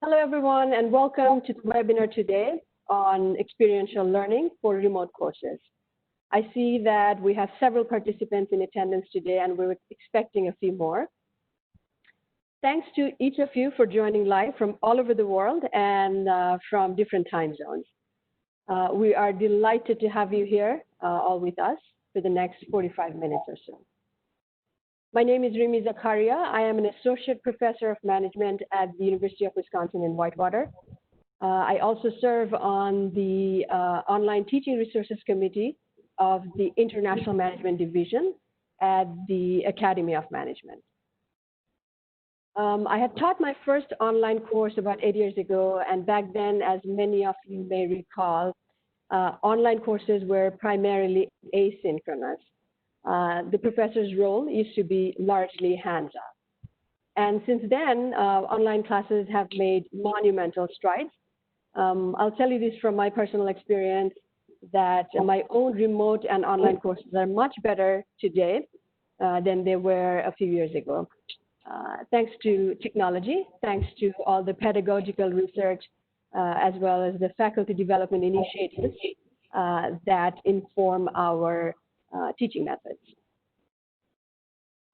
Hello, everyone, and welcome to the webinar today on experiential learning for remote courses. I see that we have several participants in attendance today, and we're expecting a few more. Thanks to each of you for joining live from all over the world and from different time zones. We are delighted to have you here all with us for the next 45 minutes or so. My name is Rimi Zakaria. I am an associate professor of management at the University of Wisconsin in Whitewater. I also serve on the Online Teaching Resources Committee of the International Management Division at the Academy of Management. I had taught my first online course about 8 years ago, and back then, as many of you may recall, online courses were primarily asynchronous. The professor's role used to be largely hands-on. And since then, online classes have made monumental strides. I'll tell you this from my personal experience that my own remote and online courses are much better today than they were a few years ago. Thanks to technology, thanks to all the pedagogical research, as well as the faculty development initiatives that inform our teaching methods.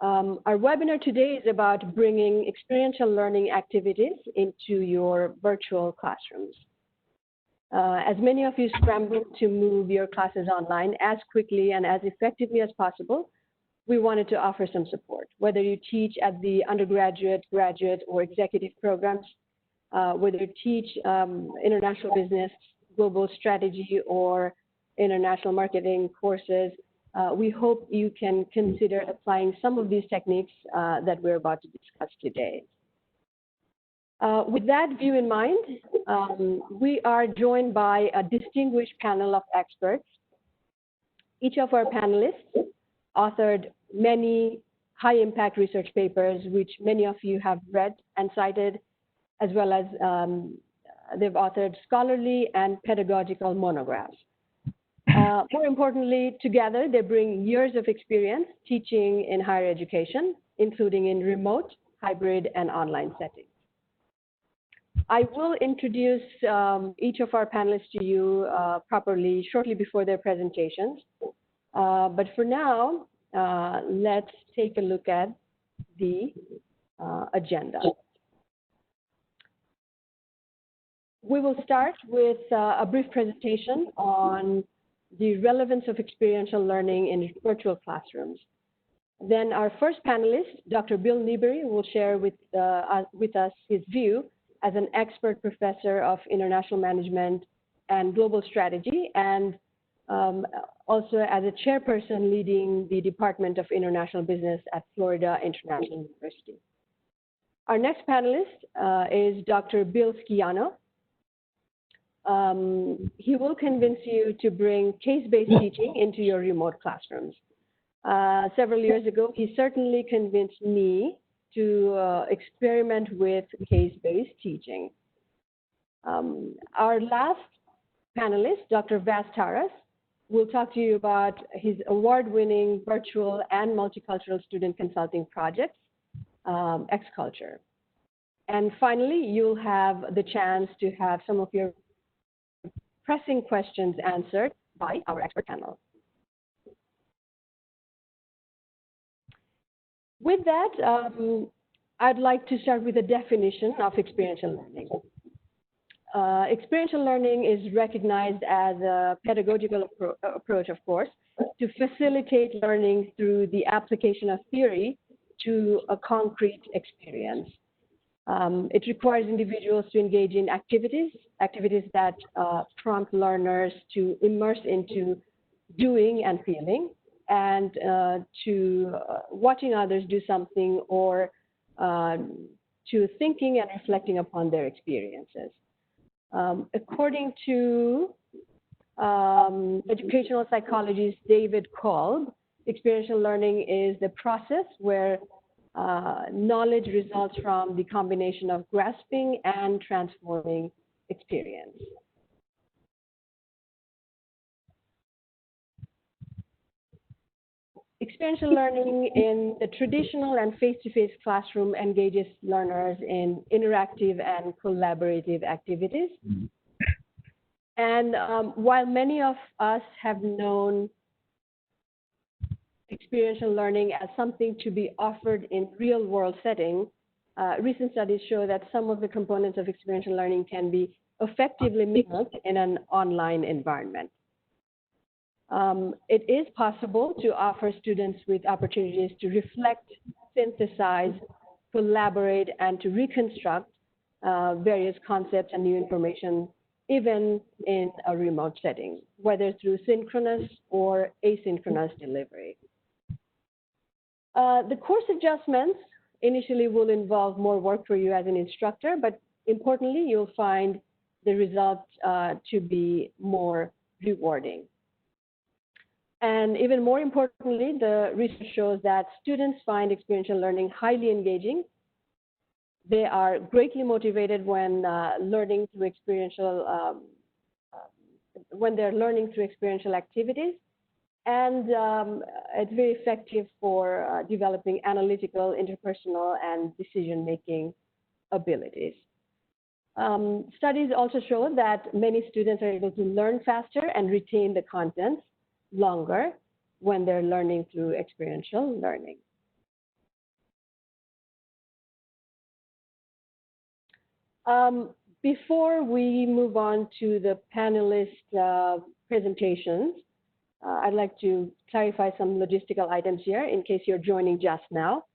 Our webinar today is about bringing experiential learning activities into your virtual classrooms. As many of you scramble to move your classes online as quickly and as effectively as possible, we wanted to offer some support. Whether you teach at the undergraduate, graduate, or executive programs, whether you teach international business, global strategy, or international marketing courses, we hope you can consider applying some of these techniques that we're about to discuss today. With that view in mind, we are joined by a distinguished panel of experts. Each of our panelists authored many high-impact research papers, which many of you have read and cited, as well as they've authored scholarly and pedagogical monographs. More importantly, together, they bring years of experience teaching in higher education, including in remote, hybrid, and online settings. I will introduce each of our panelists to you properly shortly before their presentations. But for now, let's take a look at the agenda. We will start with a brief presentation on the relevance of experiential learning in virtual classrooms. Then our first panelist, Dr. Bill Niebury, will share with us his view as an expert professor of international management and global strategy, and also as a chairperson leading the Department of International Business at Florida International University. Our next panelist is Dr. Bill Schiano. He will convince you to bring case-based teaching into your remote classrooms. Several years ago, he certainly convinced me to experiment with case-based teaching. Our last panelist, Dr. Vas Taras, will talk to you about his award-winning virtual and multicultural student consulting project, X-Culture. And finally, you'll have the chance to have some of your pressing questions answered by our expert panel. With that, I'd like to start with a definition of experiential learning. Experiential learning is recognized as a pedagogical approach, of course, to facilitate learning through the application of theory to a concrete experience. It requires individuals to engage in activities that prompt learners to immerse into doing and feeling, and to watching others do something, or to thinking and reflecting upon their experiences. According to educational psychologist David Kolb, experiential learning is the process where knowledge results from the combination of grasping and transforming experience. Experiential learning in the traditional and face-to-face classroom engages learners in interactive and collaborative activities. And while many of us have known experiential learning as something to be offered in real-world setting, recent studies show that some of the components of experiential learning can be effectively mimicked in an online environment. It is possible to offer students with opportunities to reflect, synthesize, collaborate, and to reconstruct various concepts and new information, even in a remote setting, whether through synchronous or asynchronous delivery. The course adjustments initially will involve more work for you as an instructor, but importantly, you'll find the results to be more rewarding. And even more importantly, the research shows that students find experiential learning highly engaging. They are greatly motivated when learning through experiential, when they're learning through experiential activities. And it's very effective for developing analytical, interpersonal, and decision-making abilities. Studies also show that many students are able to learn faster and retain the content longer when they're learning through experiential learning. Before we move on to the panelist presentations, I'd like to clarify some logistical items here in case you're joining just now.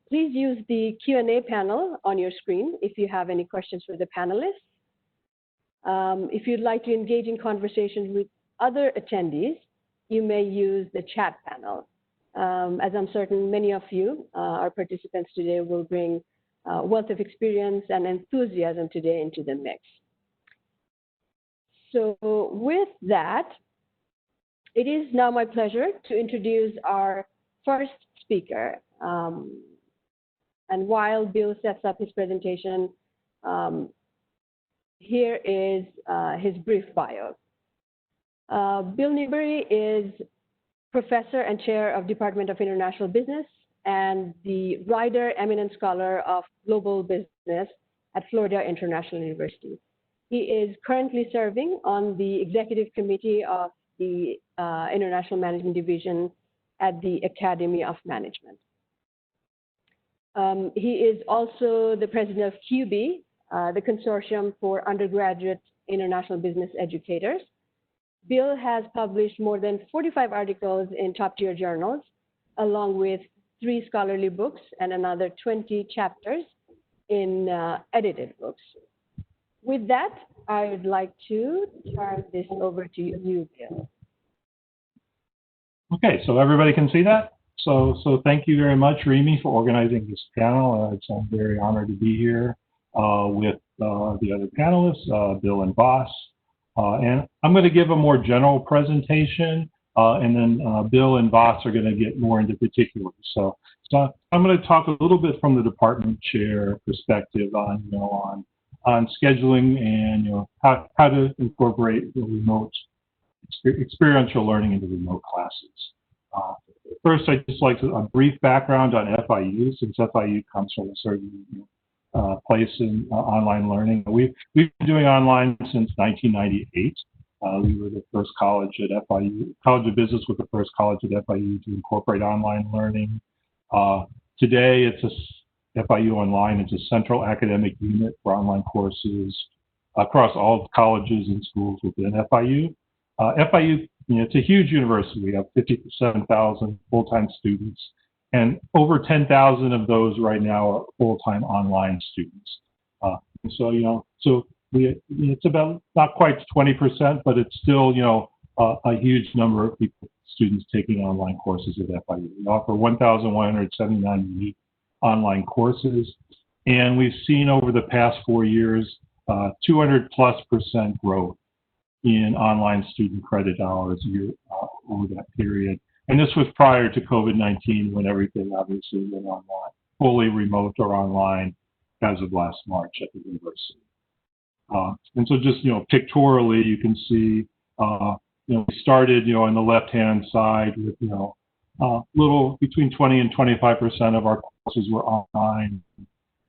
Please use the Q&A panel on your screen if you have any questions for the panelists. If you'd like to engage in conversations with other attendees, you may use the chat panel. As I'm certain many of you, our participants today, will bring a wealth of experience and enthusiasm today into the mix. So with that, it is now my pleasure to introduce our first speaker. And while Bill sets up his presentation, here is his brief bio. Bill Newberry is professor and chair of Department of International Business and the Ryder Eminent Scholar of Global Business at Florida International University. He is currently serving on the executive committee of the International Management Division at the Academy of Management. He is also the president of QB, the Consortium for Undergraduate International Business Educators. Bill has published more than 45 articles in top-tier journals, along with 3 scholarly books and another 20 chapters in edited books. With that, I would like to turn this over to you, Bill. Okay, so everybody can see that? So thank you very much, Rimi, for organizing this panel. I'm very honored to be here with the other panelists, Bill and Voss. And I'm going to give a more general presentation, and then Bill and Voss are going to get more into particulars. So I'm going to talk a little bit from the department chair perspective on scheduling and how to incorporate the remote experiential learning into remote classes. First, I'd just like a brief background on FIU, since FIU comes from a certain place in online learning. We've been doing online since 1998. We were the first college at FIU. College of Business was the first college at FIU to incorporate online learning. Today, FIU Online is a central academic unit for online courses across all colleges and schools within FIU. FIU, it's a huge university. We have 57,000 full-time students, and over 10,000 of those right now are full-time online students. So it's about not quite 20%, but it's still a huge number of students taking online courses at FIU. We offer 1,179 unique online courses, and we've seen over the past 4 years 200+% growth in online student credit hours over that period. And this was prior to COVID-19, when everything obviously went online, fully remote or online as of last March at the university. And so just, pictorially, you can see, we started, on the left-hand side with, little between 20 and 25% of our courses were online.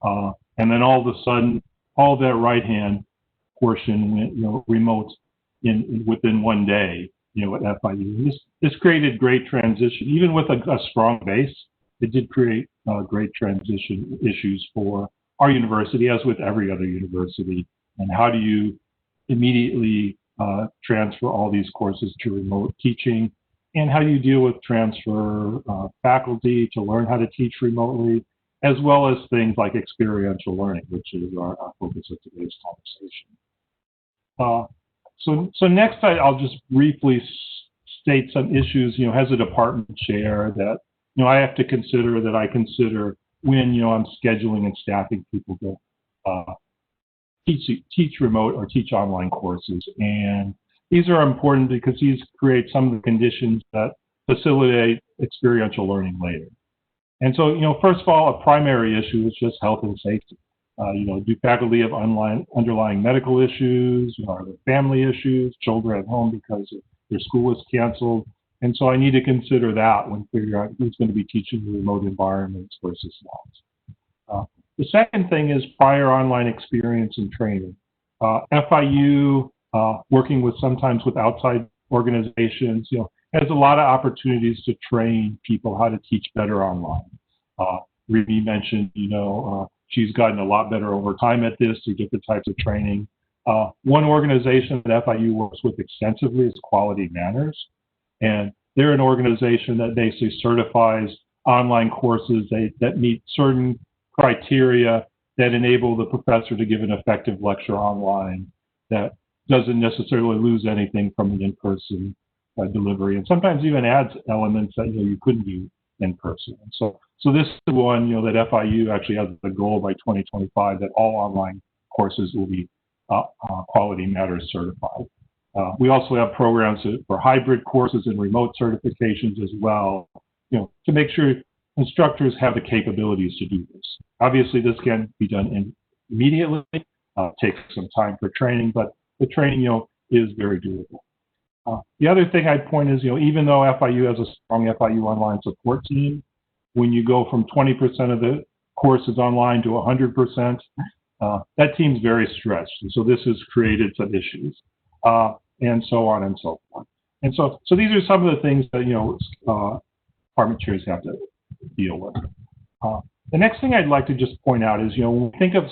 And then all of a sudden, all that right-hand portion went, remote within one day, at FIU. This created great transition. Even with a strong base, it did create great transition issues for our university, as with every other university. And how do you immediately transfer all these courses to remote teaching? And how do you deal with transfer faculty to learn how to teach remotely, as well as things like experiential learning, which is our focus of today's conversation. So next, I'll just briefly state some issues, as a department chair that, I have to consider, that I consider when, I'm scheduling and staffing people to teach remote or teach online courses. And these are important because these create some of the conditions that facilitate experiential learning later. And so, first of all, a primary issue is just health and safety. Do faculty have underlying medical issues? Are there family issues? Children at home because their school is canceled? And so I need to consider that when figuring out who's going to be teaching in remote environments versus not. The second thing is prior online experience and training. FIU, working sometimes with outside organizations, has a lot of opportunities to train people how to teach better online. Rimi mentioned, she's gotten a lot better over time at this to get the types of training. One organization that FIU works with extensively is Quality Matters. And they're an organization that basically certifies online courses that meet certain criteria that enable the professor to give an effective lecture online that doesn't necessarily lose anything from the in-person delivery, and sometimes even adds elements that you couldn't do in person. And so this is one that FIU actually has the goal by 2025 that all online courses will be Quality Matters certified. We also have programs for hybrid courses and remote certifications as well, to make sure instructors have the capabilities to do this. Obviously, this can be done immediately. Takes some time for training, but the training, is very doable. The other thing I'd point is, even though FIU has a strong FIU online support team, when you go from 20% of the courses online to 100%, that team's very stretched. And so this has created some issues, and so on and so forth. And so these are some of the things that, department chairs have to deal with. The next thing I'd like to just point out is, when we think of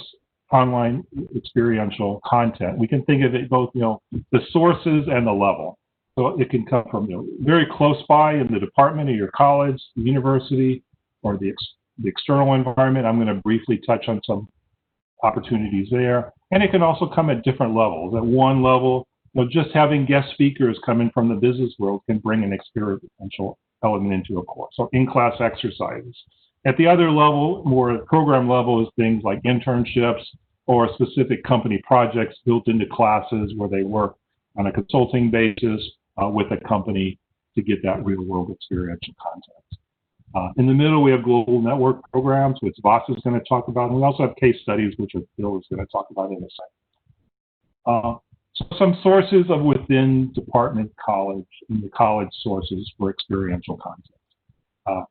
online experiential content, we can think of it both, the sources and the level. So it can come from, very close by in the department or your college, the university, or the external environment. I'm going to briefly touch on some opportunities there. And it can also come at different levels. At one level, just having guest speakers coming from the business world can bring an experiential element into a course. So in-class exercises. At the other level, more program level, is things like internships or specific company projects built into classes where they work on a consulting basis with a company to get that real-world experiential content. In the middle, we have global network programs, which Voss is going to talk about. And we also have case studies, which Bill is going to talk about in a second. So some sources of within department college and the college sources for experiential content.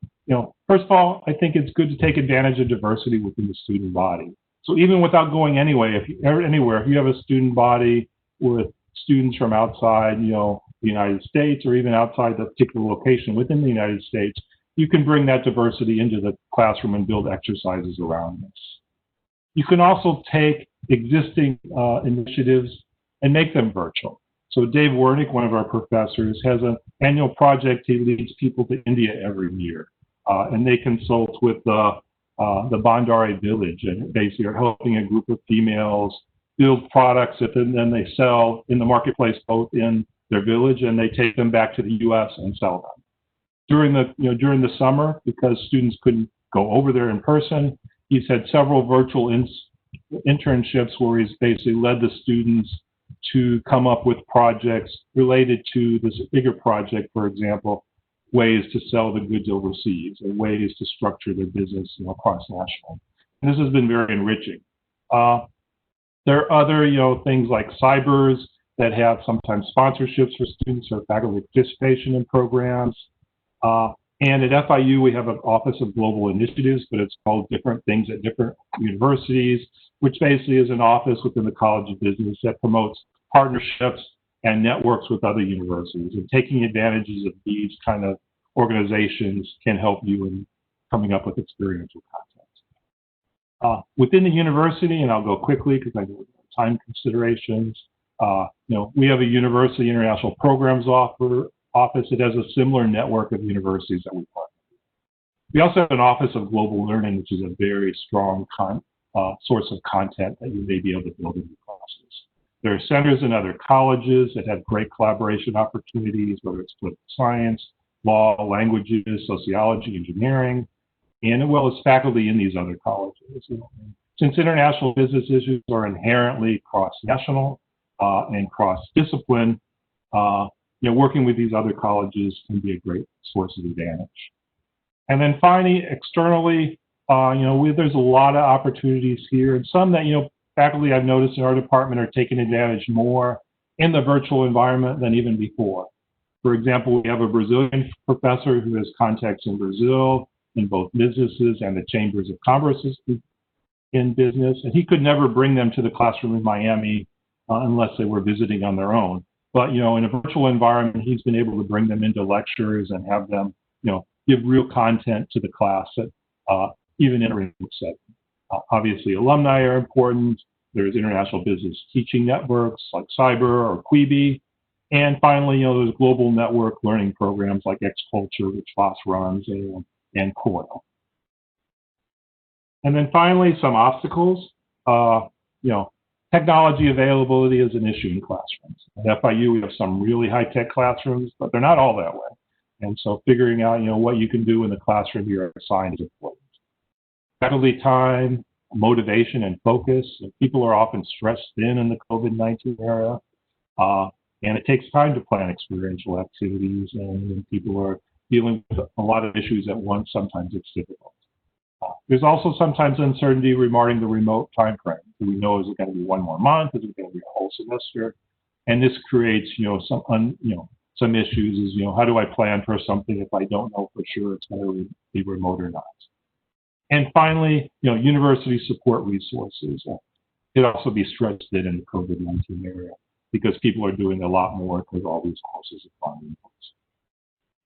First of all, I think it's good to take advantage of diversity within the student body. So even without going anywhere, if you have a student body with students from outside, the United States, or even outside the particular location within the United States, you can bring that diversity into the classroom and build exercises around this. You can also take existing initiatives and make them virtual. So Dave Wernick, one of our professors, has an annual project. He leads people to India every year. And they consult with the Bandari village, and basically are helping a group of females build products that then they sell in the marketplace, both in their village, and they take them back to the U.S. and sell them. During the summer, because students couldn't go over there in person, he's had several virtual internships where he's basically led the students to come up with projects related to this bigger project, for example, ways to sell the goods overseas, or ways to structure their business cross-national. And this has been very enriching. There are other things like cybers that have sometimes sponsorships for students or faculty participation in programs. And at FIU, we have an Office of Global Initiatives, but it's called different things at different universities, which basically is an office within the College of Business that promotes partnerships and networks with other universities. And taking advantages of these kind of organizations can help you in coming up with experiential content. Within the university, and I'll go quickly because I know time considerations, we have a University International Programs Office that has a similar network of universities that we partner with. We also have an Office of Global Learning, which is a very strong source of content that you may be able to build in your classes. There are centers in other colleges that have great collaboration opportunities, whether it's political science, law, languages, sociology, engineering, and as well as faculty in these other colleges. Since international business issues are inherently cross-national and cross-discipline, working with these other colleges can be a great source of advantage. And then finally, externally, there's a lot of opportunities here, and some that, faculty I've noticed in our department are taking advantage more in the virtual environment than even before. For example, we have a Brazilian professor who has contacts in Brazil, in both businesses and the chambers of commerce in business, and he could never bring them to the classroom in Miami unless they were visiting on their own. But, in a virtual environment, he's been able to bring them into lectures and have them, give real content to the class, even in a remote setting. Obviously, alumni are important. There's international business teaching networks like Cyber or Quibi. And finally, there's global network learning programs like X-Culture, which FOSS runs, and COIL. And then finally, some obstacles. Technology availability is an issue in classrooms. At FIU, we have some really high-tech classrooms, but they're not all that way. And so figuring out, what you can do in the classroom you're assigned is important. Faculty time, motivation, and focus. People are often stressed in the COVID-19 era, and it takes time to plan experiential activities, and when people are dealing with a lot of issues at once, sometimes it's difficult. There's also sometimes uncertainty regarding the remote time frame. Do we know, is it going to be one more month? Is it going to be a whole semester? And this creates, some issues is, how do I plan for something if I don't know for sure it's going to be remote or not? And finally, university support resources. Could also be stretched in the COVID-19 era because people are doing a lot more because all these courses are online.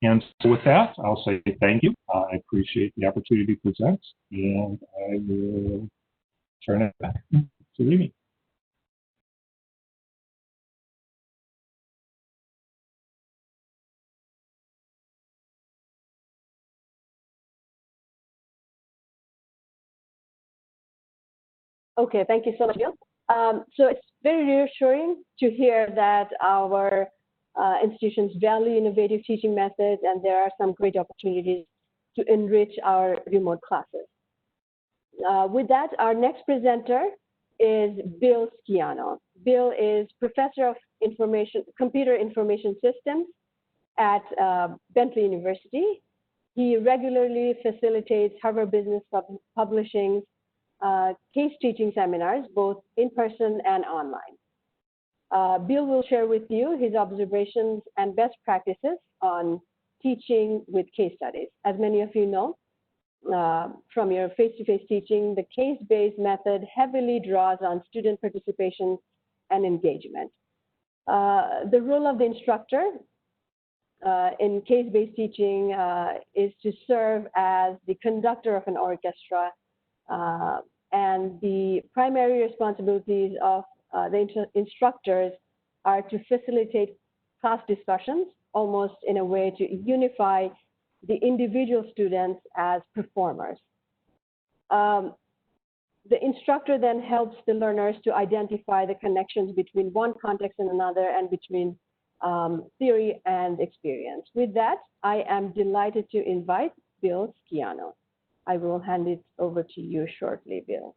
And so with that, I'll say thank you. I appreciate the opportunity to present, and I will turn it back to Rimi. Okay, thank you so much, Bill. So it's very reassuring to hear that our institutions value innovative teaching methods, and there are some great opportunities to enrich our remote classes. With that, our next presenter is Bill Schiano. Bill is Professor of Computer Information Systems at Bentley University. He regularly facilitates Harvard Business Publishing's case teaching seminars, both in person and online. Bill will share with you his observations and best practices on teaching with case studies. As many of you know, from your face-to-face teaching, the case-based method heavily draws on student participation and engagement. The role of the instructor in case-based teaching is to serve as the conductor of an orchestra, and the primary responsibilities of the instructors are to facilitate class discussions, almost in a way to unify the individual students as performers. The instructor then helps the learners to identify the connections between one context and another, and between theory and experience. With that, I am delighted to invite Bill Schiano. I will hand it over to you shortly, Bill.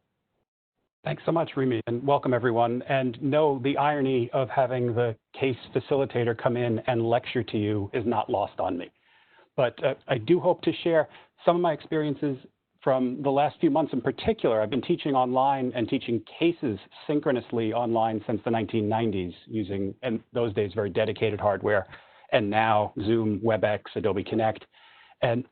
Thanks so much, Rimi, and welcome everyone. And no, the irony of having the case facilitator come in and lecture to you is not lost on me. But I do hope to share some of my experiences from the last few months in particular. I've been teaching online and teaching cases synchronously online since the 1990s using, in those days, very dedicated hardware, and now Zoom, WebEx, Adobe Connect. And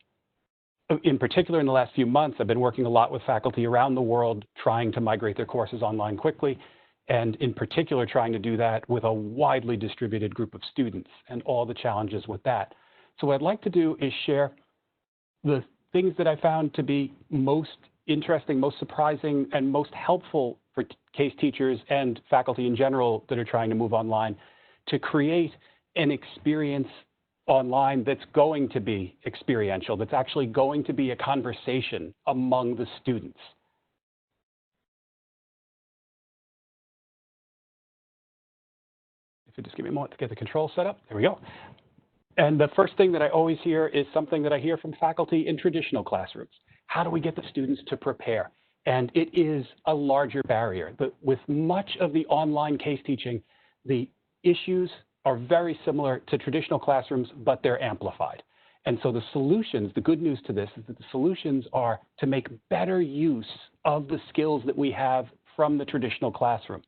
in particular, in the last few months, I've been working a lot with faculty around the world trying to migrate their courses online quickly, and in particular trying to do that with a widely distributed group of students and all the challenges with that. So what I'd like to do is share the things that I found to be most interesting, most surprising, and most helpful for case teachers and faculty in general that are trying to move online to create an experience online that's going to be experiential, that's actually going to be a conversation among the students. If you just give me a moment to get the control set up, there we go. And the first thing that I always hear is something that I hear from faculty in traditional classrooms. How do we get the students to prepare? And it is a larger barrier. But with much of the online case teaching, the issues are very similar to traditional classrooms, but they're amplified. And so the solutions, the good news to this is that the solutions are to make better use of the skills that we have from the traditional classroom.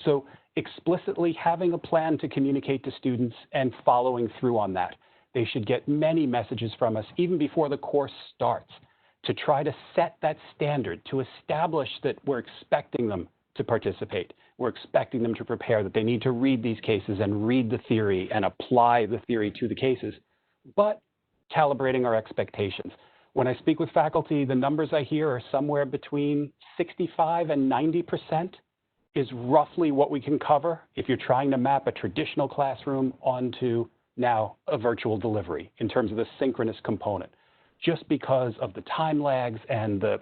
So explicitly having a plan to communicate to students and following through on that. They should get many messages from us even before the course starts to try to set that standard, to establish that we're expecting them to participate. We're expecting them to prepare, that they need to read these cases and read the theory and apply the theory to the cases, but calibrating our expectations. When I speak with faculty, the numbers I hear are somewhere between 65 and 90% is roughly what we can cover if you're trying to map a traditional classroom onto now a virtual delivery in terms of the synchronous component, just because of the time lags and the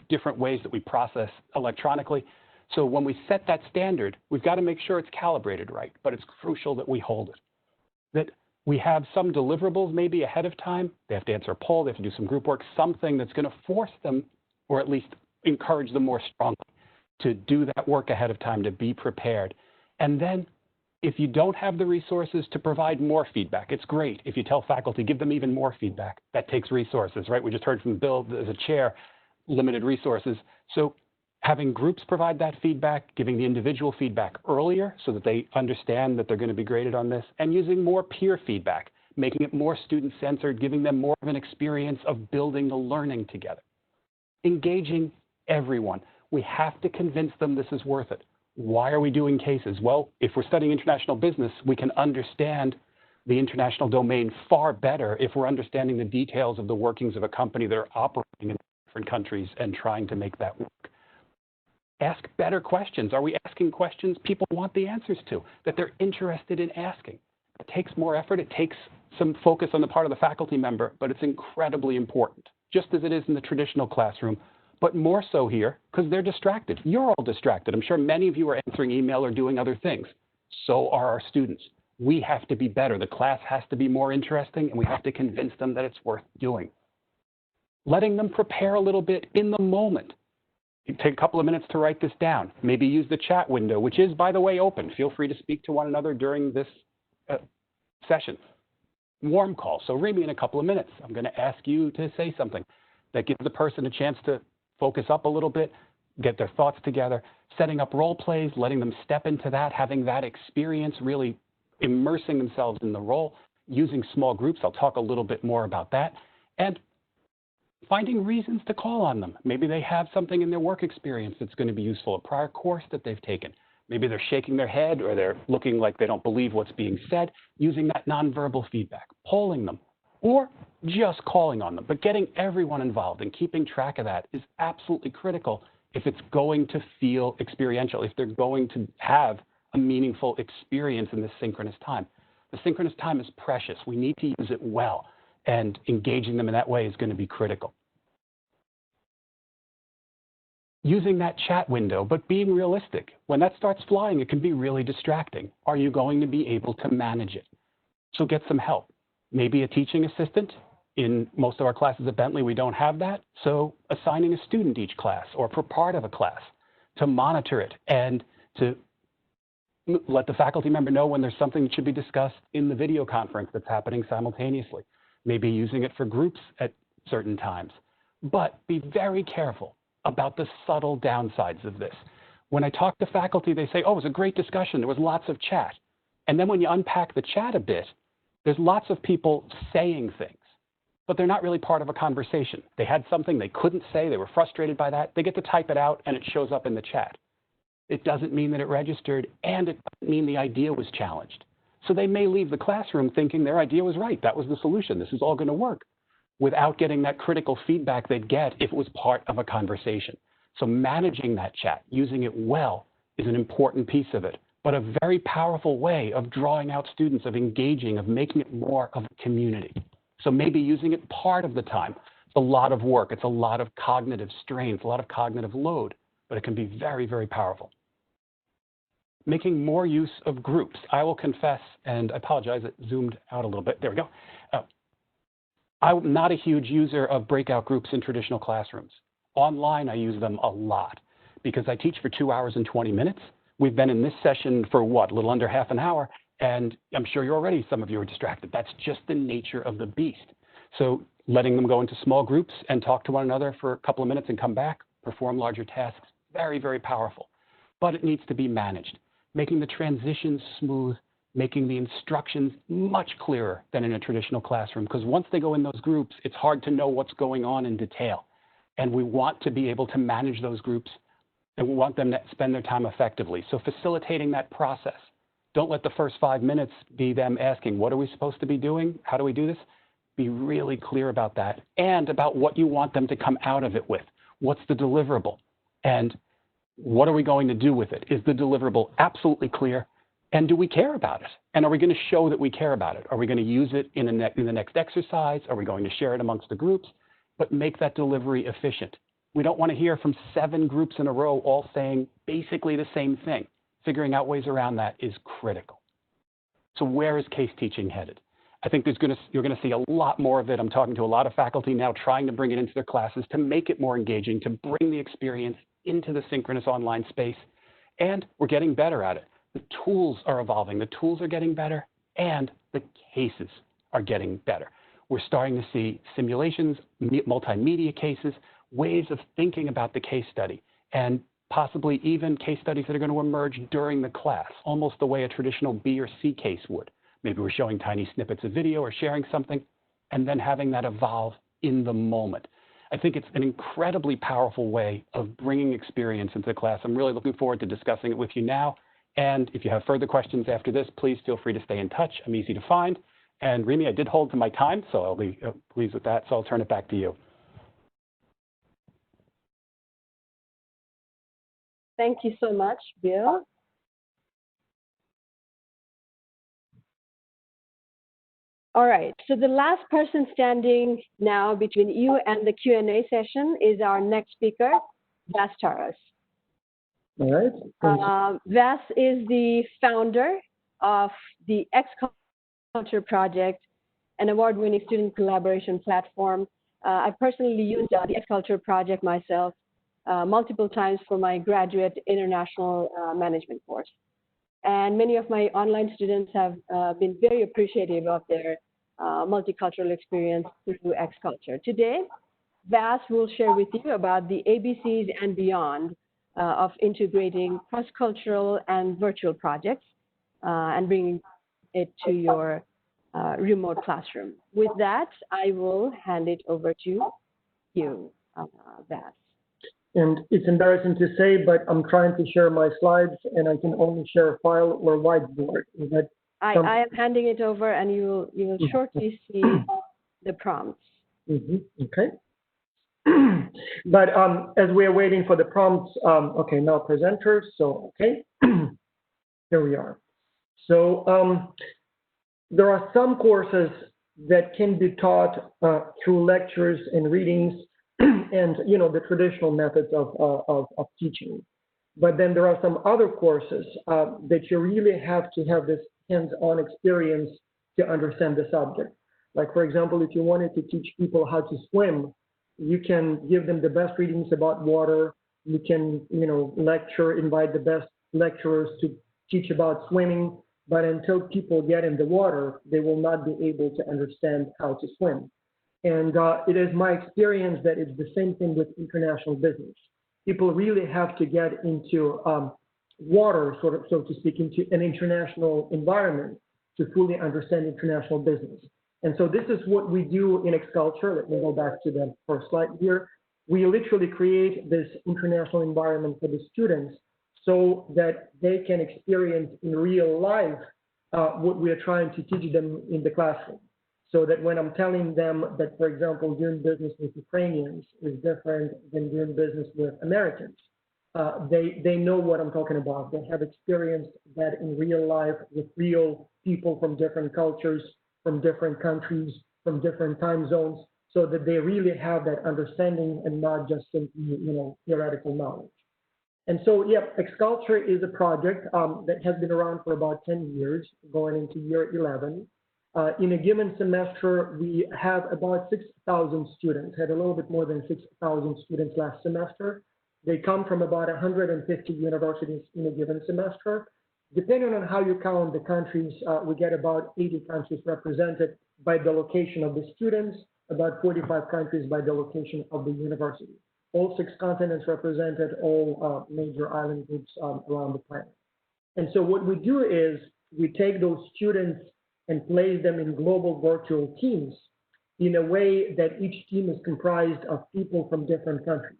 different ways that we process electronically. So when we set that standard, we've got to make sure it's calibrated right, but it's crucial that we hold it. That we have some deliverables maybe ahead of time. They have to answer a poll, they have to do some group work, something that's going to force them, or at least encourage them more strongly to do that work ahead of time, to be prepared. And then if you don't have the resources to provide more feedback, it's great. If you tell faculty, give them even more feedback, that takes resources, right? We just heard from Bill as a chair, limited resources. So having groups provide that feedback, giving the individual feedback earlier so that they understand that they're going to be graded on this, and using more peer feedback, making it more student-centered, giving them more of an experience of building the learning together. Engaging everyone. We have to convince them this is worth it. Why are we doing cases? Well, if we're studying international business, we can understand the international domain far better if we're understanding the details of the workings of a company that are operating in different countries and trying to make that work. Ask better questions. Are we asking questions people want the answers to, that they're interested in asking? It takes more effort. It takes some focus on the part of the faculty member, but it's incredibly important, just as it is in the traditional classroom, but more so here because they're distracted. You're all distracted. I'm sure many of you are answering email or doing other things. So are our students. We have to be better. The class has to be more interesting, and we have to convince them that it's worth doing. Letting them prepare a little bit in the moment. You take a couple of minutes to write this down. Maybe use the chat window, which is, by the way, open. Feel free to speak to one another during this session. Warm call. So Rimi, in a couple of minutes, I'm going to ask you to say something that gives the person a chance to focus up a little bit, get their thoughts together, setting up role plays, letting them step into that, having that experience, really immersing themselves in the role, using small groups. I'll talk a little bit more about that. And finding reasons to call on them. Maybe they have something in their work experience that's going to be useful, a prior course that they've taken. Maybe they're shaking their head or they're looking like they don't believe what's being said, using that nonverbal feedback, polling them, or just calling on them. But getting everyone involved and keeping track of that is absolutely critical if it's going to feel experiential, if they're going to have a meaningful experience in this synchronous time. The synchronous time is precious. We need to use it well, and engaging them in that way is going to be critical. Using that chat window, but being realistic. When that starts flying, it can be really distracting. Are you going to be able to manage it? So get some help. Maybe a teaching assistant. In most of our classes at Bentley, we don't have that. So assigning a student each class or for part of a class to monitor it and to let the faculty member know when there's something that should be discussed in the video conference that's happening simultaneously. Maybe using it for groups at certain times. But be very careful about the subtle downsides of this. When I talk to faculty, they say, oh, it was a great discussion. There was lots of chat. And then when you unpack the chat a bit, there's lots of people saying things. but they're not really part of a conversation. They had something they couldn't say, they were frustrated by that, they get to type it out and it shows up in the chat. It doesn't mean that it registered, and it doesn't mean the idea was challenged. So they may leave the classroom thinking their idea was right, that was the solution, this is all going to work, without getting that critical feedback they'd get if it was part of a conversation. So managing that chat, using it well, is an important piece of it, but a very powerful way of drawing out students, of engaging, of making it more of a community. So maybe using it part of the time. It's a lot of work, it's a lot of cognitive strain, it's a lot of cognitive load, but it can be very, very powerful. Making more use of groups. I will confess, and I apologize, it zoomed out a little bit. There we go. I'm not a huge user of breakout groups in traditional classrooms. Online, I use them a lot because I teach for 2 hours and 20 minutes. We've been in this session for what, a little under half an hour, and I'm sure you're already, some of you are distracted. That's just the nature of the beast. So letting them go into small groups and talk to one another for a couple of minutes and come back, perform larger tasks, very, very powerful. But it needs to be managed. Making the transitions smooth, making the instructions much clearer than in a traditional classroom, because once they go in those groups, it's hard to know what's going on in detail. And we want to be able to manage those groups, and we want them to spend their time effectively. So facilitating that process. Don't let the first 5 minutes be them asking, what are we supposed to be doing? How do we do this? Be really clear about that and about what you want them to come out of it with. What's the deliverable? And what are we going to do with it? Is the deliverable absolutely clear? And do we care about it? And are we going to show that we care about it? Are we going to use it in the next exercise? Are we going to share it amongst the groups? But make that delivery efficient. We don't want to hear from 7 groups in a row all saying basically the same thing. Figuring out ways around that is critical. So where is case teaching headed? I think you're going to see a lot more of it. I'm talking to a lot of faculty now trying to bring it into their classes to make it more engaging, to bring the experience into the synchronous online space. And we're getting better at it. The tools are evolving, the tools are getting better, and the cases are getting better. We're starting to see simulations, multimedia cases, ways of thinking about the case study, and possibly even case studies that are going to emerge during the class, almost the way a traditional B or C case would. Maybe we're showing tiny snippets of video or sharing something, and then having that evolve in the moment. I think it's an incredibly powerful way of bringing experience into the class. I'm really looking forward to discussing it with you now. And if you have further questions after this, please feel free to stay in touch. I'm easy to find. And Rimi, I did hold to my time, so I'll be pleased with that. So I'll turn it back to you. Thank you so much, Bill. All right, so the last person standing now between you and the Q&A session is our next speaker, Vas Taras. All right. Vas is the founder of the X-Culture Project, an award-winning student collaboration platform. I personally used the X-Culture Project myself multiple times for my graduate international management course. And many of my online students have been very appreciative of their multicultural experience through X-Culture. Today, Vas will share with you about the ABCs and beyond of integrating cross-cultural and virtual projects and bringing it to your remote classroom. With that, I will hand it over to you, Vas. And it's embarrassing to say, but I'm trying to share my slides, and I can only share a file or whiteboard. Is that I am handing it over, and you will shortly see the prompts. Okay. But as we're waiting for the prompts, okay, now presenters. So, okay, here we are. So there are some courses that can be taught through lectures and readings and, you know, the traditional methods of teaching. But then there are some other courses that you really have to have this hands-on experience to understand the subject. Like, for example, if you wanted to teach people how to swim, you can give them the best readings about water. You can, you know, invite the best lecturers to teach about swimming. But until people get in the water, they will not be able to understand how to swim. And it is my experience that it's the same thing with international business. People really have to get into water, sort of, so to speak, into an international environment to fully understand international business. And so this is what we do in Experiential. Let me go back to the first slide here. We literally create this international environment for the students so that they can experience in real life what we are trying to teach them in the classroom. So that when I'm telling them that, for example, doing business with Ukrainians is different than doing business with Americans, they know what I'm talking about. They have experienced that in real life with real people from different cultures, from different countries, from different time zones, so that they really have that understanding and not just simply, theoretical knowledge. And so, yeah, Experiential is a project that has been around for about 10 years, going into year 11. In a given semester, we have about 6,000 students, had a little bit more than 6,000 students last semester. They come from about 150 universities in a given semester. Depending on how you count the countries, we get about 80 countries represented by the location of the students, about 45 countries by the location of the university. All 6 continents represented, all major island groups around the planet. And so what we do is we take those students and place them in global virtual teams in a way that each team is comprised of people from different countries.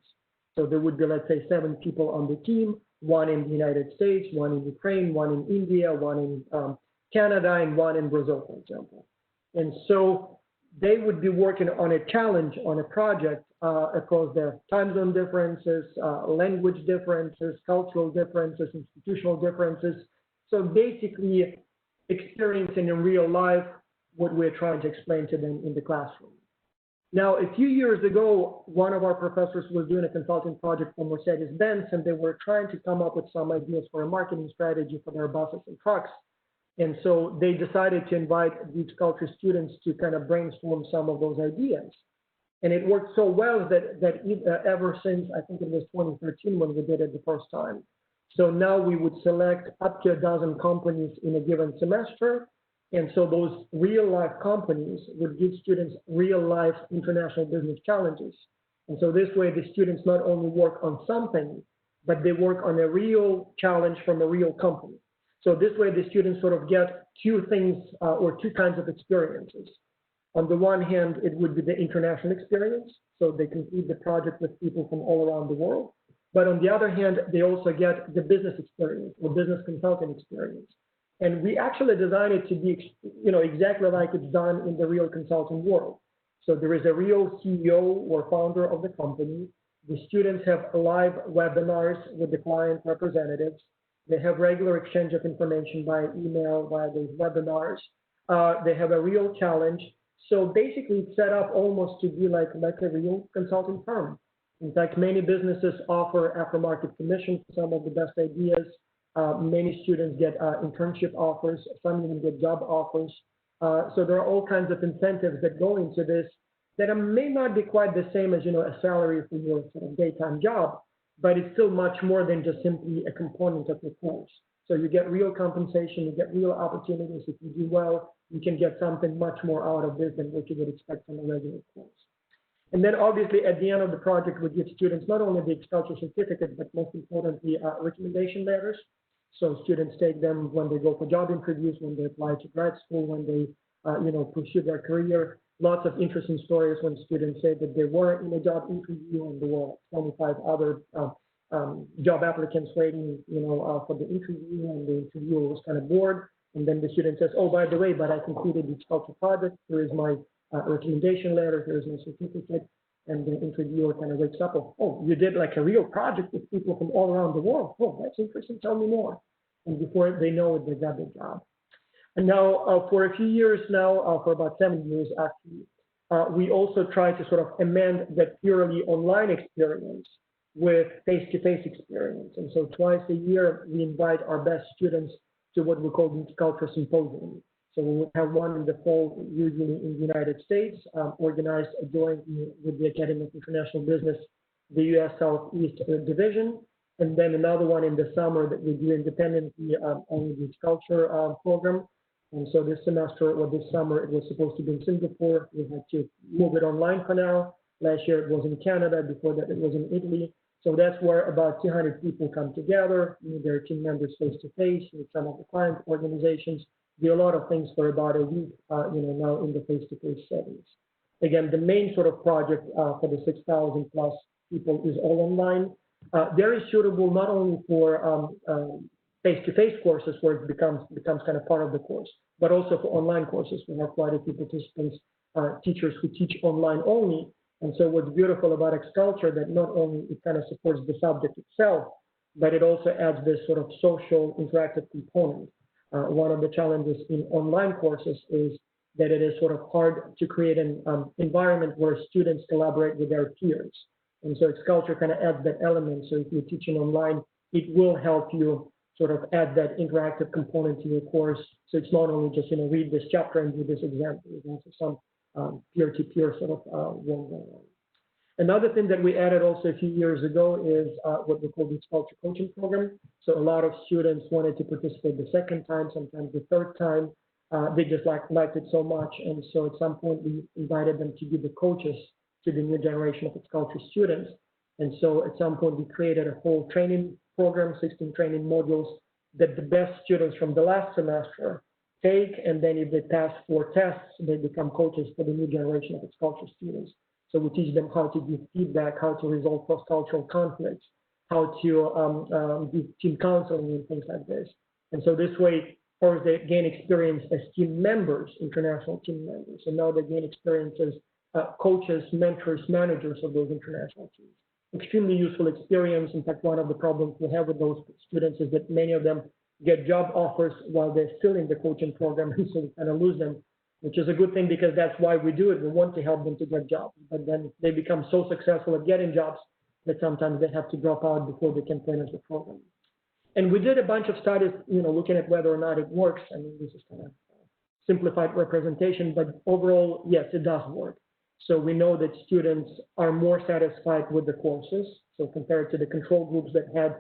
So there would be, let's say, 7 people on the team, 1 in the United States, 1 in Ukraine, 1 in India, 1 in Canada, and 1 in Brazil, for example. And so they would be working on a challenge, on a project across their time zone differences, language differences, cultural differences, institutional differences. So basically experiencing in real life what we're trying to explain to them in the classroom. Now, a few years ago, one of our professors was doing a consulting project for Mercedes-Benz, and they were trying to come up with some ideas for a marketing strategy for their buses and trucks. And so they decided to invite these culture students to kind of brainstorm some of those ideas. And it worked so well that ever since, I think it was 2013 when we did it the first time. So now we would select up to 12 companies in a given semester. And so those real life companies would give students real life international business challenges. And so this way the students not only work on something, but they work on a real challenge from a real company. So this way the students sort of get 2 things or 2 kinds of experiences. On the one hand, it would be the international experience. So they complete the project with people from all around the world. But on the other hand, they also get the business experience or business consulting experience. And we actually designed it to be, exactly like it's done in the real consulting world. So there is a real CEO or founder of the company. The students have live webinars with the client representatives. They have regular exchange of information by email, via these webinars. They have a real challenge. So basically it's set up almost to be like a real consulting firm. In fact, many businesses offer aftermarket commission for some of the best ideas. Many students get internship offers, some even get job offers. So there are all kinds of incentives that go into this that may not be quite the same as, a salary for your sort of daytime job, but it's still much more than just simply a component of your course. So you get real compensation, you get real opportunities. If you do well, you can get something much more out of this than what you would expect from a regular course. And then obviously at the end of the project, we give students not only the Experiential certificate, but most importantly, recommendation letters. So students take them when they go for job interviews, when they apply to grad school, when they, pursue their career. Lots of interesting stories when students say that they were in a job interview and there were 25 other job applicants waiting, for the interview, and the interviewer was kind of bored. And then the student says, oh, by the way, but I completed the Experiential project. Here is my recommendation letter. Here's my certificate. And the interviewer kind of wakes up, oh, you did like a real project with people from all around the world. Oh, that's interesting. Tell me more. And before they know it, they got the job. And now for a few years now, for about 7 years actually, we also try to sort of amend that purely online experience with face-to-face experience. And so twice a year, we invite our best students to what we call the Culture Symposium. So we will have one in the fall, usually in the United States, organized jointly with the Academy of International Business, the U.S. Southeast Division, and then another one in the summer that we do independently on the Culture program. And so this semester or this summer, it was supposed to be in Singapore. We had to move it online for now. Last year it was in Canada. Before that it was in Italy. So that's where about 200 people come together, meet their team members face to face, with some of the client organizations, do a lot of things for about a week, now in the face-to-face settings. Again, the main sort of project for the 6,000 plus people is all online. Very suitable not only for face-to-face courses where it becomes kind of part of the course, but also for online courses. We have quite a few participants, teachers who teach online only. And so what's beautiful about Xculture that not only it kind of supports the subject itself, but it also adds this sort of social interactive component. One of the challenges in online courses is that it is sort of hard to create an environment where students collaborate with their peers. And so Xculture kind of adds that element. So if you're teaching online, it will help you sort of add that interactive component to your course. So it's not only just, read this chapter and do this example. There's also some peer-to-peer sort of work going on. Another thing that we added also a few years ago is what we call the Xculture coaching program. So a lot of students wanted to participate the second time, sometimes the third time. They just liked it so much. And so at some point we invited them to be the coaches to the new generation of Xculture students. And so at some point we created a whole training program, 16 training modules that the best students from the last semester take, and then if they pass 4 tests, they become coaches for the new generation of Xculture students. So we teach them how to give feedback, how to resolve cross-cultural conflicts, how to do team counseling and things like this. And so this way, first they gain experience as team members, international team members, and now they gain experience as coaches, mentors, managers of those international teams. Extremely useful experience. In fact, one of the problems we have with those students is that many of them get job offers while they're still in the coaching program, and so we kind of lose them, which is a good thing because that's why we do it. We want to help them to get jobs, but then they become so successful at getting jobs that sometimes they have to drop out before they can finish the program. And we did a bunch of studies, looking at whether or not it works. I mean, this is kind of simplified representation, but overall, yes, it does work. So we know that students are more satisfied with the courses. So compared to the control groups that had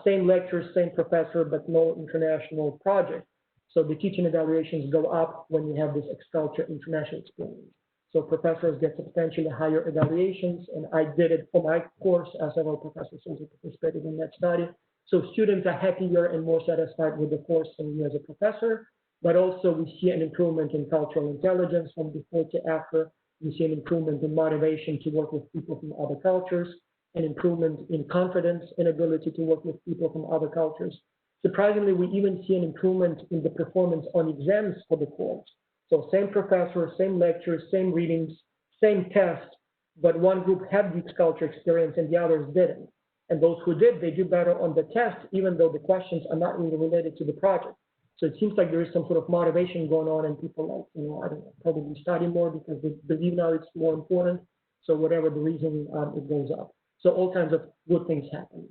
same lectures, same professor, but no international project. So the teaching evaluations go up when you have this Xculture international experience. So professors get substantially higher evaluations, and I did it for my course, as several professors also participated in that study. So students are happier and more satisfied with the course than me as a professor, but also we see an improvement in cultural intelligence from before to after. We see an improvement in motivation to work with people from other cultures, an improvement in confidence and ability to work with people from other cultures. Surprisingly, we even see an improvement in the performance on exams for the course. So same professor, same lectures, same readings, same test, but one group had the Xculture experience and the others didn't. And those who did, they do better on the test, even though the questions are not really related to the project. So it seems like there is some sort of motivation going on, and people like, I don't know, probably study more because they believe now it's more important. So whatever the reason, it goes up. So all kinds of good things happen.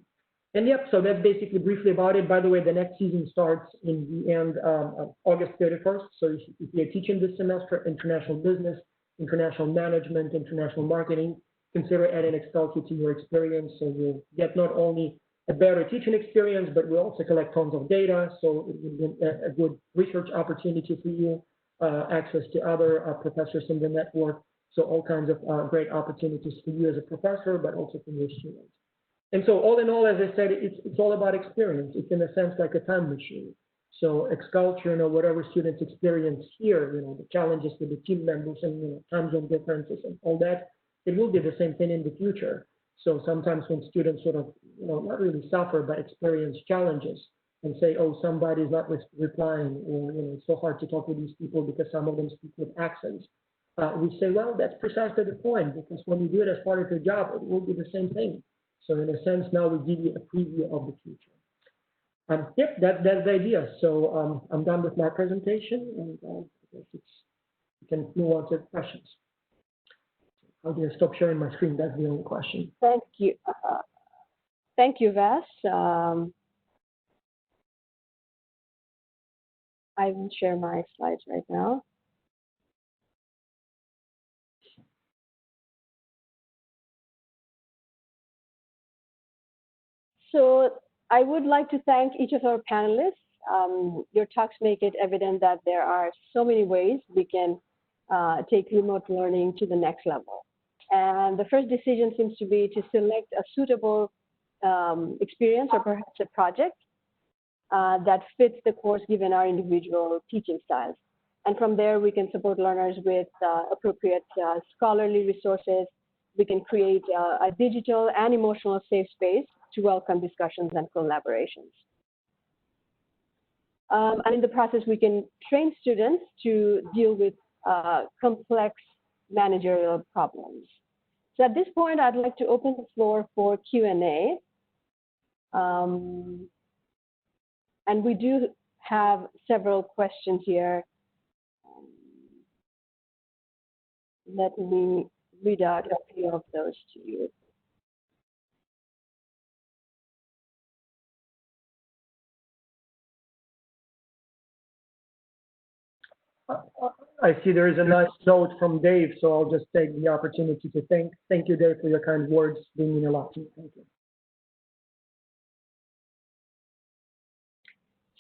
And yep, so that's basically briefly about it. By the way, the next season starts in the end of August 31st. So if you're teaching this semester, international business, international management, international marketing, consider adding Xculture to your experience. So you'll get not only a better teaching experience, but we also collect tons of data. So it will be a good research opportunity for you, access to other professors in the network. So all kinds of great opportunities for you as a professor, but also for your students. And so all in all, as I said, it's all about experience. It's in a sense like a time machine. So Xculture, whatever students experience here, the challenges with the team members and time zone differences and all that, it will be the same thing in the future. So sometimes when students sort of, not really suffer, but experience challenges and say, oh, somebody's not replying, or, it's so hard to talk with these people because some of them speak with accents. We say, well, that's precisely the point, because when you do it as part of your job, it will be the same thing. So in a sense, now we give you a preview of the future. Yep, that's the idea. So I'm done with my presentation, and I guess we can move on to questions. How do I stop sharing my screen? That's the only question. Thank you. Thank you, Vas. I will share my slides right now. So I would like to thank each of our panelists. Your talks make it evident that there are so many ways we can take remote learning to the next level. And the first decision seems to be to select a suitable experience or perhaps a project that fits the course given our individual teaching styles. And from there, we can support learners with appropriate scholarly resources. We can create a digital and emotional safe space to welcome discussions and collaborations. And in the process, we can train students to deal with complex managerial problems. So at this point, I'd like to open the floor for Q&A. And we do have several questions here. Let me read out a few of those to you. I see there is a nice note from Dave, so I'll just take the opportunity to thank you, Dave, for your kind words. They mean a lot to me. Thank you.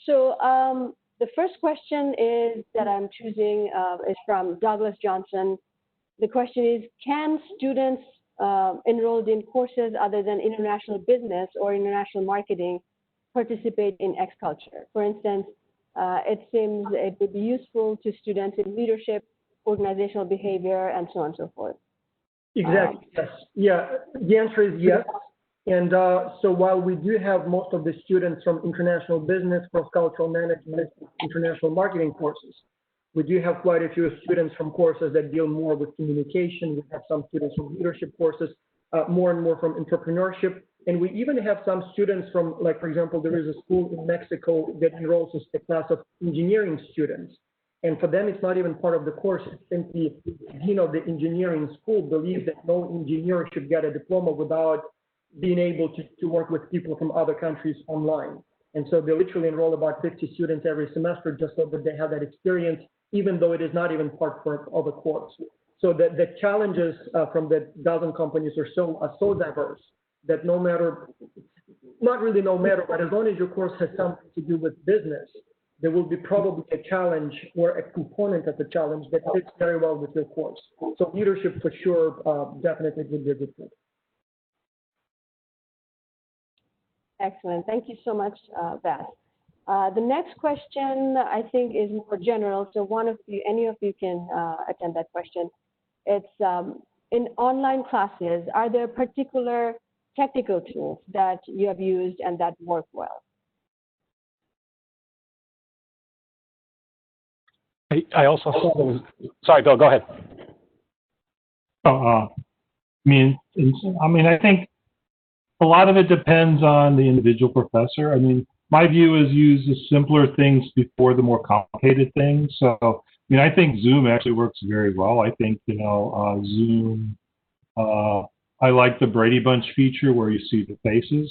So the first question is that I'm choosing is from Douglas Johnson. The question is, can students enrolled in courses other than international business or international marketing participate in X culture? For instance, it seems it would be useful to students in leadership, organizational behavior, and so on and so forth. Exactly, yes. Yeah, the answer is yes. And so while we do have most of the students from international business, cross-cultural management, international marketing courses, we do have quite a few students from courses that deal more with communication. We have some students from leadership courses, more and more from entrepreneurship. And we even have some students from, like, for example, there is a school in Mexico that enrolls a class of engineering students. And for them, it's not even part of the course. It's simply, you know, the engineering school believes that no engineer should get a diploma without being able to work with people from other countries online. And so they literally enroll about 50 students every semester just so that they have that experience, even though it is not even part of a course. So the challenges from the dozen companies or so are so diverse that no matter, not really no matter, but as long as your course has something to do with business, there will be probably a challenge or a component of the challenge that fits very well with your course. So leadership for sure definitely would be a good fit. Excellent. Thank you so much, Vas. The next question, I think, is more general. So any of you can attend that question. It's in online classes, are there particular technical tools that you have used and that work well? I also saw there was, sorry, Bill, go ahead. I think a lot of it depends on the individual professor. I mean, my view is use the simpler things before the more complicated things. So, I think Zoom actually works very well. I think, Zoom, I like the Brady Bunch feature where you see the faces.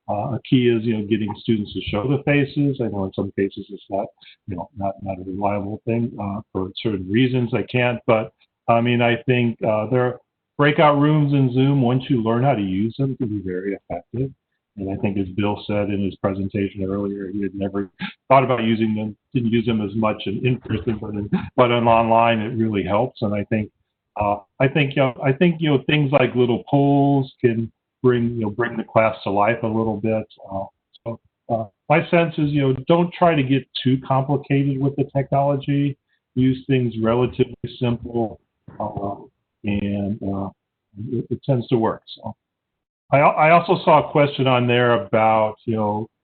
A key is, getting students to show the faces. I know in some cases it's not, not a reliable thing for certain reasons. I can't, but I think there are breakout rooms in Zoom. Once you learn how to use them, can be very effective. And I think, as Bill said in his presentation earlier, he had never thought about using them, didn't use them as much in person, but online it really helps. And I think things like little polls can bring the class to life a little bit. My sense is, don't try to get too complicated with the technology. Use things relatively simple, and it tends to work. So, I also saw a question on there about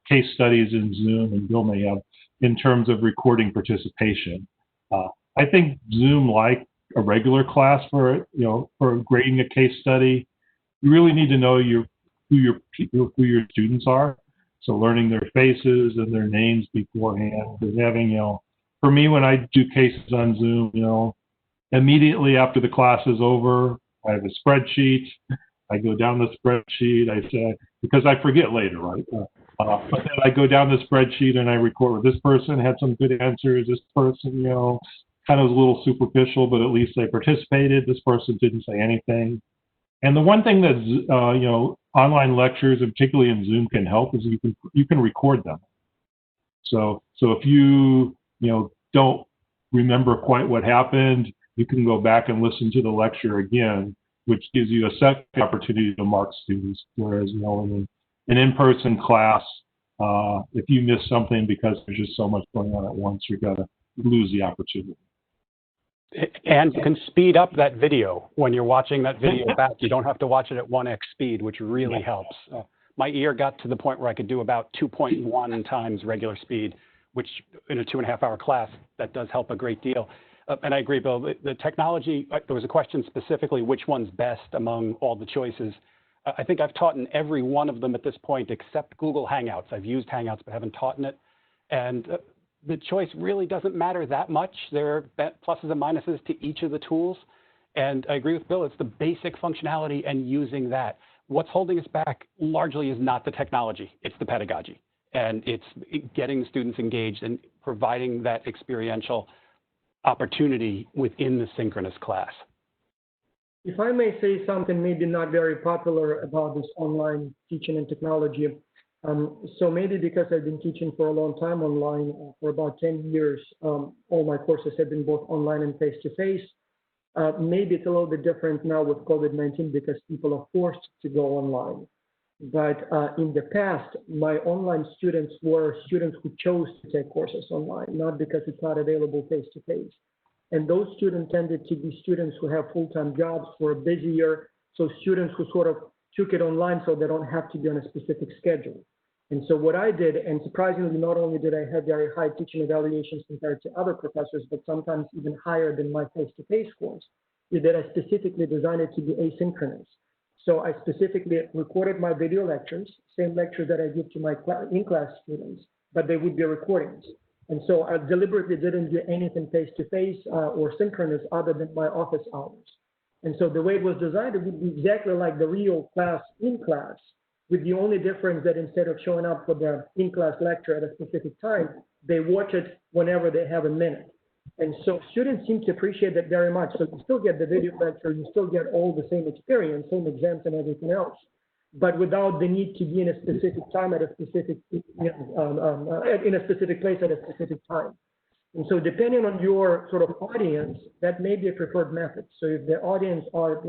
case studies in Zoom, and Bill may have, in terms of recording participation. I think Zoom, like a regular class for grading a case study, you really need to know who your students are. So learning their faces and their names beforehand, and having for me, when I do cases on Zoom, immediately after the class is over, I have a spreadsheet. I go down the spreadsheet. I say, because I forget later, right? But then I go down the spreadsheet and I record. This person had some good answers. This person, kind of was a little superficial, but at least they participated. This person didn't say anything. And the one thing that online lectures, and particularly in Zoom, can help is you can record them. So if you don't remember quite what happened, you can go back and listen to the lecture again, which gives you a second opportunity to mark students. Whereas in an in-person class, If you miss something because there's just so much going on at once, you're going to lose the opportunity. And you can speed up that video when you're watching that video back. You don't have to watch it at 1x speed, which really helps. My ear got to the point where I could do about 2.1 times regular speed, which in a 2.5-hour class, that does help a great deal. And I agree, Bill, the technology, there was a question specifically, which one's best among all the choices. I think I've taught in every one of them at this point, except Google Hangouts. I've used Hangouts, but haven't taught in it. And the choice really doesn't matter that much. There are pluses and minuses to each of the tools. And I agree with Bill, it's the basic functionality and using that. What's holding us back largely is not the technology, it's the pedagogy. And it's getting the students engaged and providing that experiential opportunity within the synchronous class. If I may say something maybe not very popular about this online teaching and technology, so maybe because I've been teaching for a long time online, for about 10 years, all my courses have been both online and face-to-face. Maybe it's a little bit different now with COVID-19 because people are forced to go online. But in the past, my online students were students who chose to take courses online, not because it's not available face-to-face. And those students tended to be students who have full-time jobs, who are busier, so students who sort of took it online so they don't have to be on a specific schedule. And so what I did, and surprisingly, not only did I have very high teaching evaluations compared to other professors, but sometimes even higher than my face-to-face course, is that I specifically designed it to be asynchronous. So I specifically recorded my video lectures, same lectures that I give to my in-class students, but they would be recordings. And so I deliberately didn't do anything face-to-face or synchronous other than my office hours. And so the way it was designed, it would be exactly like the real class in class, with the only difference that instead of showing up for the in-class lecture at a specific time, they watch it whenever they have a minute. And so students seem to appreciate that very much. So you still get the video lecture, you still get all the same experience, same exams and everything else, but without the need to be in a specific time at a specific, in a specific place at a specific time. And so depending on your sort of audience, that may be a preferred method. So if the audience are,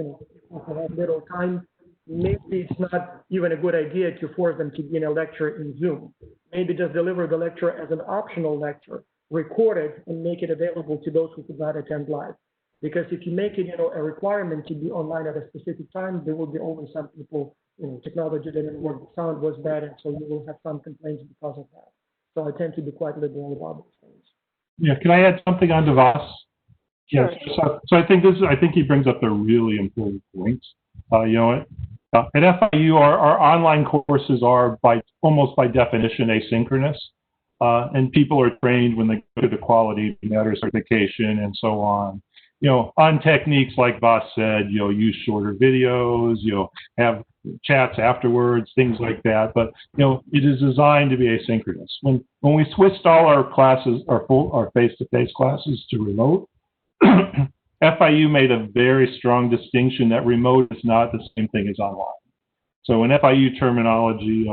have little time, maybe it's not even a good idea to force them to be in a lecture in Zoom. Maybe just deliver the lecture as an optional lecture, record it and make it available to those who could not attend live. Because if you make it, a requirement to be online at a specific time, there will be always some people, technology didn't work, the sound was bad, and so you will have some complaints because of that. So I tend to be quite liberal about those things. Yeah, can I add something on to Vas? Sure. Yes. So I think he brings up a really important point. At FIU, our online courses are almost by definition asynchronous, and people are trained when they go to the quality matter certification and so on. On techniques like Vas said, use shorter videos, have chats afterwards, things like that. But it is designed to be asynchronous. When we switched all our classes, our face-to-face classes to remote, FIU made a very strong distinction that remote is not the same thing as online. So in FIU terminology,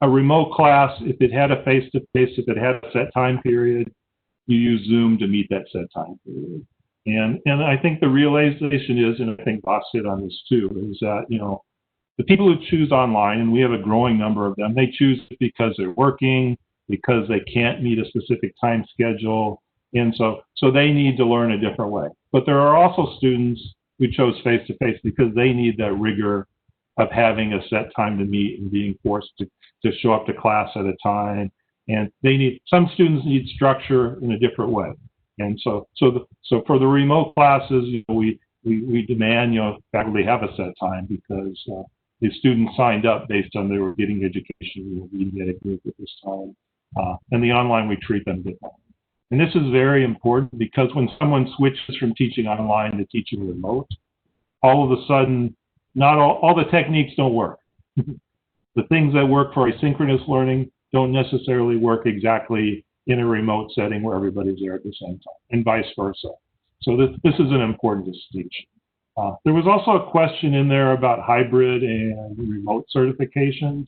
a remote class, if it had a face-to-face, if it had a set time period, you use Zoom to meet that set time period. And I think the realization is, and I think Vas hit on this too, is that, the people who choose online, and we have a growing number of them, they choose it because they're working, because they can't meet a specific time schedule, and so they need to learn a different way. But there are also students who chose face-to-face because they need that rigor of having a set time to meet and being forced to show up to class at a time. And some students need structure in a different way. And so for the remote classes, we demand, faculty have a set time because the students signed up based on they were getting education, we get a group at this time. And the online, we treat them differently. And this is very important because when someone switches from teaching online to teaching remote, all of a sudden, not all the techniques don't work. The things that work for asynchronous learning don't necessarily work exactly in a remote setting where everybody's there at the same time, and vice versa. So this is an important distinction. There was also a question in there about hybrid and remote certifications.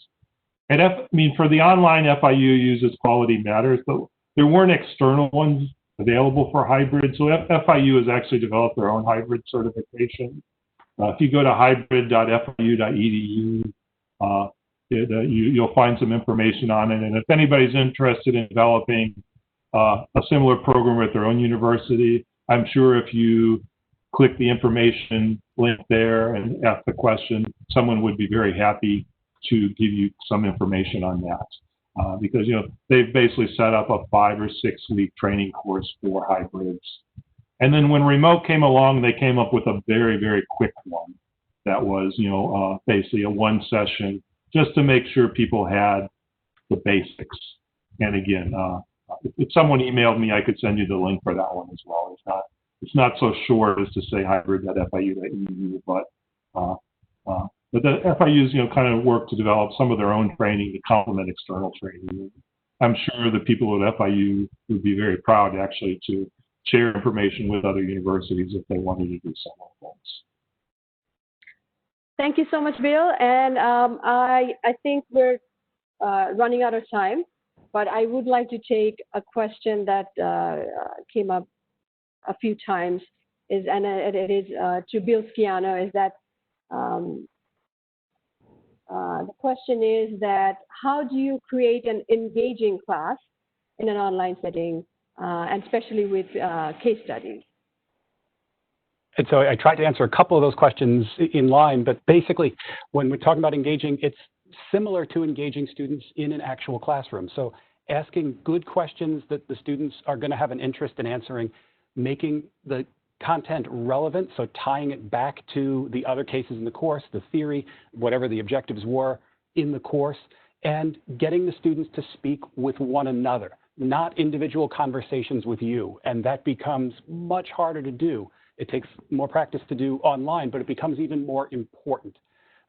For the online, FIU uses Quality Matters, but there weren't external ones available for hybrid. So FIU has actually developed their own hybrid certification. If you go to hybrid.fiu.edu, you'll find some information on it. And if anybody's interested in developing a similar program at their own university, I'm sure if you click the information link there and ask the question, someone would be very happy to give you some information on that. Because they've basically set up a 5 or 6 week training course for hybrids. And then when remote came along, they came up with a very, very quick one that was, basically a 1 session just to make sure people had the basics. And again, if someone emailed me, I could send you the link for that one as well. It's not so short as to say hybrid.fiu.edu, but the FIUs, kind of work to develop some of their own training to complement external training. I'm sure the people at FIU would be very proud actually to share information with other universities if they wanted to do similar things. Thank you so much, Bill. And I think we're running out of time, but I would like to take a question that came up a few times, and it is to Bill Sciano, is that the question is that how do you create an engaging class in an online setting, and especially with case studies? And so I tried to answer a couple of those questions in line, but basically when we're talking about engaging, it's similar to engaging students in an actual classroom. So asking good questions that the students are going to have an interest in answering, making the content relevant, so tying it back to the other cases in the course, the theory, whatever the objectives were in the course, and getting the students to speak with one another, not individual conversations with you. And that becomes much harder to do. It takes more practice to do online, but it becomes even more important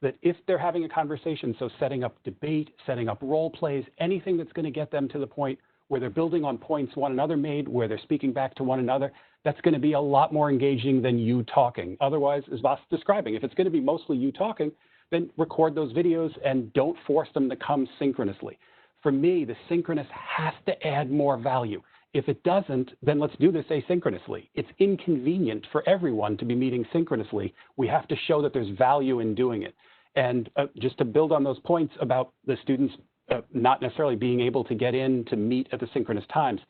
that if they're having a conversation, so setting up debate, setting up role plays, anything that's going to get them to the point where they're building on points one another made, where they're speaking back to one another, that's going to be a lot more engaging than you talking. Otherwise, as Vas is describing, if it's going to be mostly you talking, then record those videos and don't force them to come synchronously. For me, the synchronous has to add more value. If it doesn't, then let's do this asynchronously. It's inconvenient for everyone to be meeting synchronously. We have to show that there's value in doing it. And just to build on those points about the students not necessarily being able to get in to meet at the synchronous times,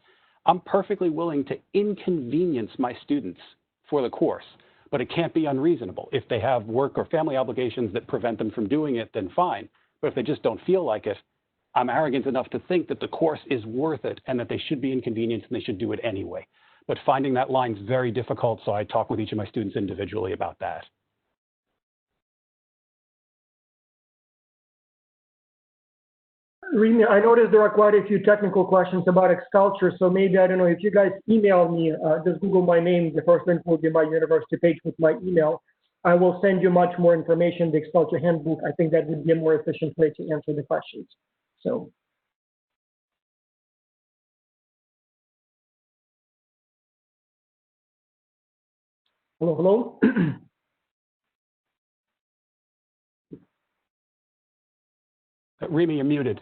I'm perfectly willing to inconvenience my students for the course, but it can't be unreasonable. If they have work or family obligations that prevent them from doing it, then fine. But if they just don't feel like it, I'm arrogant enough to think that the course is worth it and that they should be inconvenienced and they should do it anyway. But finding that line's very difficult, so I talk with each of my students individually about that. Rimi, I noticed there are quite a few technical questions about Experiential, so maybe, I don't know, if you guys email me, just Google my name, the first link will be my university page with my email. I will send you much more information, the Experiential handbook. I think that would be a more efficient way to answer the questions. So. Hello, hello. Rimi, you're muted.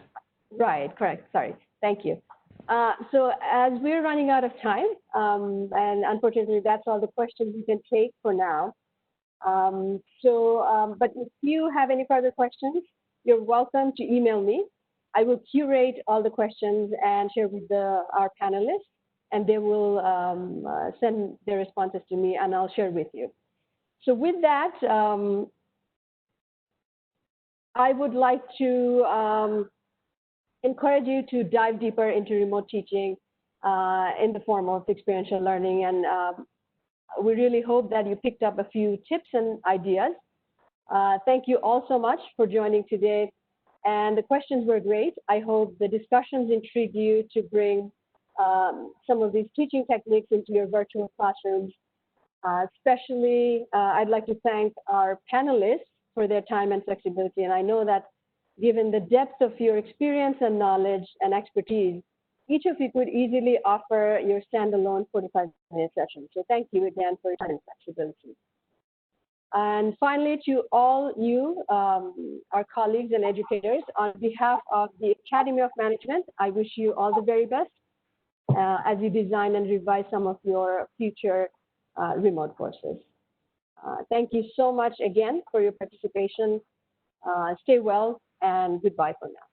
Right, correct, sorry, thank you. So as we're running out of time, and unfortunately that's all the questions we can take for now. But if you have any further questions, you're welcome to email me. I will curate all the questions and share with our panelists, and they will send their responses to me and I'll share with you. So with that, I would like to encourage you to dive deeper into remote teaching in the form of experiential learning. And we really hope that you picked up a few tips and ideas. Thank you all so much for joining today. And the questions were great. I hope the discussions intrigued you to bring some of these teaching techniques into your virtual classrooms. Especially, I'd like to thank our panelists for their time and flexibility. And I know that given the depth of your experience and knowledge and expertise, each of you could easily offer your standalone 45-minute session. So thank you again for your time and flexibility. And finally, to all you, our colleagues and educators, on behalf of the Academy of Management, I wish you all the very best as you design and revise some of your future remote courses. Thank you so much again for your participation. Stay well, and goodbye for now.